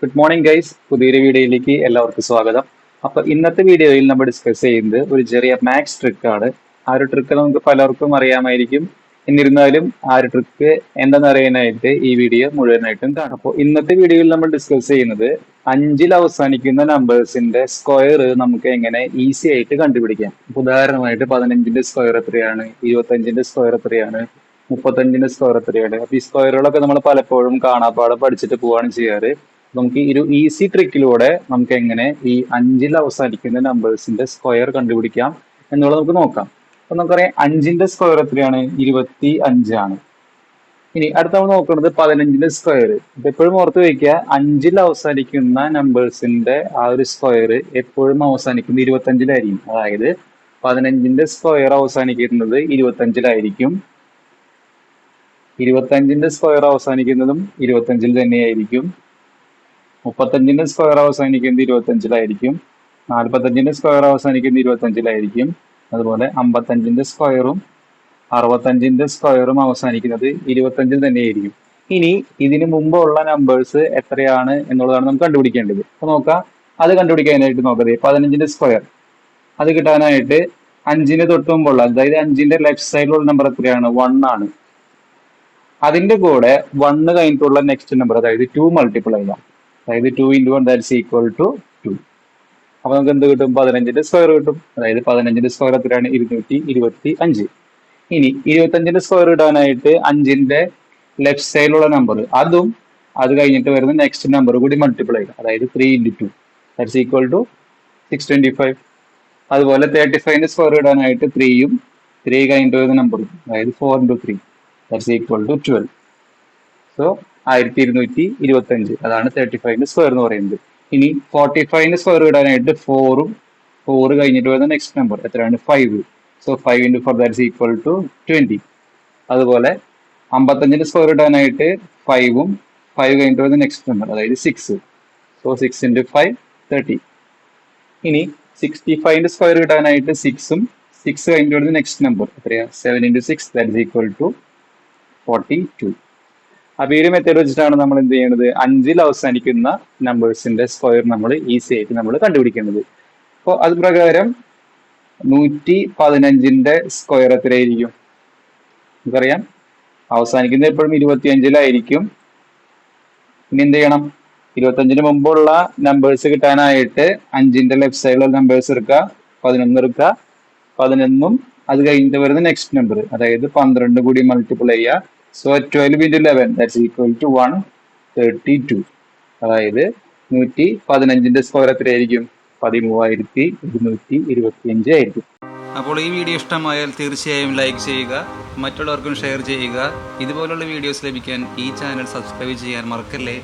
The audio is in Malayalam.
ഗുഡ് മോർണിംഗ് ഗൈസ്, പുതിയൊരു വീഡിയോയിലേക്ക് എല്ലാവർക്കും സ്വാഗതം. അപ്പൊ ഇന്നത്തെ വീഡിയോയിൽ നമ്മൾ ഡിസ്കസ് ചെയ്യുന്നത് ഒരു ചെറിയ മാത്സ് ട്രിക്കാണ്. ആ ഒരു ട്രിക്ക് നമുക്ക് പലർക്കും അറിയാമായിരിക്കും. എന്നിരുന്നാലും ആ ഒരു ട്രിക്ക് എന്താണെന്ന് അറിയാനായിട്ട് ഈ വീഡിയോ മുഴുവനായിട്ടും കാണാം. അപ്പോൾ ഇന്നത്തെ വീഡിയോയിൽ നമ്മൾ ഡിസ്കസ് ചെയ്യുന്നത് 5ൽ അവസാനിക്കുന്ന നമ്പേഴ്സിന്റെ സ്ക്വയർ നമുക്ക് എങ്ങനെ ഈസി ആയിട്ട് കണ്ടുപിടിക്കാം. ഉദാഹരണമായിട്ട് 15ന്റെ സ്ക്വയർ എത്രയാണ്, 25ന്റെ സ്ക്വയർ എത്രയാണ്, 35ന്റെ സ്ക്വയർ എത്രയാണ്. അപ്പൊ ഈ സ്ക്വയറുകളൊക്കെ നമ്മൾ പലപ്പോഴും കാണാപ്പാടെ പഠിച്ചിട്ട് പോവാണ് ചെയ്യാറ്. നമുക്ക് ഈ ഒരു ഈസി ട്രിക്കിലൂടെ നമുക്ക് എങ്ങനെ ഈ 5ൽ അവസാനിക്കുന്ന നമ്പേഴ്സിന്റെ സ്ക്വയർ കണ്ടുപിടിക്കാം എന്നുള്ളത് നമുക്ക് നോക്കാം. അപ്പൊ നമുക്കറിയാം 5ന്റെ സ്ക്വയർ എത്രയാണ്, 25 ആണ്. ഇനി അടുത്ത നമ്മൾ നോക്കുന്നത് 15ന്റെ സ്ക്വയർ. ഇത് എപ്പോഴും ഓർത്ത് വയ്ക്കുക, 5ൽ അവസാനിക്കുന്ന നമ്പേഴ്സിന്റെ ആ ഒരു സ്ക്വയർ എപ്പോഴും അവസാനിക്കുന്നത് 25-ലായിരിക്കും. അതായത് 15ന്റെ സ്ക്വയർ അവസാനിക്കുന്നത് 25-ലായിരിക്കും. 25ന്റെ സ്ക്വയർ അവസാനിക്കുന്നതും 25-ൽ തന്നെയായിരിക്കും. 35ന്റെ സ്ക്വയർ അവസാനിക്കുന്നത് 25-ലായിരിക്കും. 45ന്റെ സ്ക്വയർ അവസാനിക്കുന്നത് 25-ലായിരിക്കും. അതുപോലെ 55ന്റെ സ്ക്വയറും 65ന്റെ സ്ക്വയറും അവസാനിക്കുന്നത് 25-ൽ തന്നെയായിരിക്കും. ഇനി ഇതിനു മുമ്പുള്ള നമ്പേഴ്സ് എത്രയാണ് എന്നുള്ളതാണ് നമുക്ക് കണ്ടുപിടിക്കേണ്ടത്. അപ്പൊ നോക്കാം, അത് കണ്ടുപിടിക്കാനായിട്ട് നോക്കതേ 15ന്റെ സ്ക്വയർ അത് കിട്ടാനായിട്ട് 5ന് തൊട്ട് മുമ്പുള്ള, അതായത് 5ന്റെ ലെഫ്റ്റ് സൈഡിലുള്ള നമ്പർ എത്രയാണ്, 1 ആണ്. അതിന്റെ കൂടെ 1 കഴിഞ്ഞിട്ടുള്ള നെക്സ്റ്റ് നമ്പർ, അതായത് 2 മൾട്ടിപ്ലൈ ചെയ്യാം. അതായത് 2 into 1 ദാറ്റ്സ് ഈക്വൽ ടു 2. അപ്പൊ നമുക്ക് എന്ത് കിട്ടും, 15ന്റെ സ്ക്വയർ കിട്ടും. അതായത് 15ന്റെ സ്ക്വയർ എത്രയാണ്, 225. ഇനി 25ന്റെ സ്ക്വയർ ഇടാനായിട്ട് 5ന്റെ ലെഫ്റ്റ് സൈഡിലുള്ള നമ്പർ അതും അത് കഴിഞ്ഞിട്ട് വരുന്ന നെക്സ്റ്റ് നമ്പർ കൂടി മൾട്ടിപ്ലൈ ചെയ്യാം. അതായത് 3 into 2 ദാറ്റ്സ് ഈക്വൽ ടു 625. അതുപോലെ 35ന്റെ സ്ക്വയർ ഇടാനായിട്ട് 3യും 3 കഴിഞ്ഞിട്ട് വരുന്ന നമ്പറും, അതായത് 4 into 3 that's equal to 12. So 1225, അതാണ് 35ന്റെ സ്ക്വയർ എന്ന് പറയുന്നത്. ഇനി 45ന്റെ സ്ക്വയർ ഇടാനായിട്ട് 4ഉം 4 കഴിഞ്ഞിട്ട് വരുന്ന നെക്സ്റ്റ് നമ്പർ എത്രയാണ്, 5. So 5 into 4 that's equal to 20. അതുപോലെ 55ന്റെ സ്ക്വയർ ഇടാനായിട്ട് 5ഉം 5 കഴിഞ്ഞിട്ട് വരുന്ന നെക്സ്റ്റ് നമ്പർ, അതായത് 6. So 6 into 5 30. ഇനി 65ന്റെ സ്ക്വയർ ഇടാനായിട്ട് 6ഉം 6 കഴിഞ്ഞിട്ട് വരുന്ന നെക്സ്റ്റ് നമ്പർ എത്രയാ, 7 into 6 ദാറ്റ്സ് ഈക്വൽ ടു 42. അപ്പൊ ഈ ഒരു മെത്തേഡ് വെച്ചിട്ടാണ് നമ്മൾ എന്ത് ചെയ്യുന്നത്, 5ൽ അവസാനിക്കുന്ന നമ്പേഴ്സിന്റെ സ്ക്വയർ നമ്മൾ ഈസി ആയിട്ട് നമ്മൾ കണ്ടുപിടിക്കുന്നത്. അപ്പോൾ അത് പ്രകാരം 115ന്റെ സ്ക്വയർ എത്രയായിരിക്കും, നമുക്കറിയാം അവസാനിക്കുന്നത് എപ്പോഴും 25-ലായിരിക്കും. ഇനി എന്ത് ചെയ്യണം, 25ന് മുമ്പുള്ള നമ്പേഴ്സ് കിട്ടാനായിട്ട് 5ന്റെ ലെഫ്റ്റ് സൈഡിലുള്ള നമ്പേഴ്സ് എടുക്കുക, 11 എടുക്കുക. 11ഉം അത് കഴിഞ്ഞിട്ട് വരുന്ന നെക്സ്റ്റ് നമ്പർ, അതായത് 12 കൂടി മൾട്ടിപ്ലൈ ചെയ്യുക. So 12 into 11 that's equal to 132. അതായത് 115ന്റെ സ്ക്വയർ എത്രയായിരിക്കും, 13,225 ആയിരിക്കും. അപ്പോൾ ഈ വീഡിയോ ഇഷ്ടമായാൽ തീർച്ചയായും ലൈക്ക് ചെയ്യുക, മറ്റുള്ളവർക്കും ഷെയർ ചെയ്യുക. ഇതുപോലുള്ള വീഡിയോസ് ലഭിക്കാൻ ഈ ചാനൽ സബ്സ്ക്രൈബ് ചെയ്യാൻ മറക്കല്ലേ.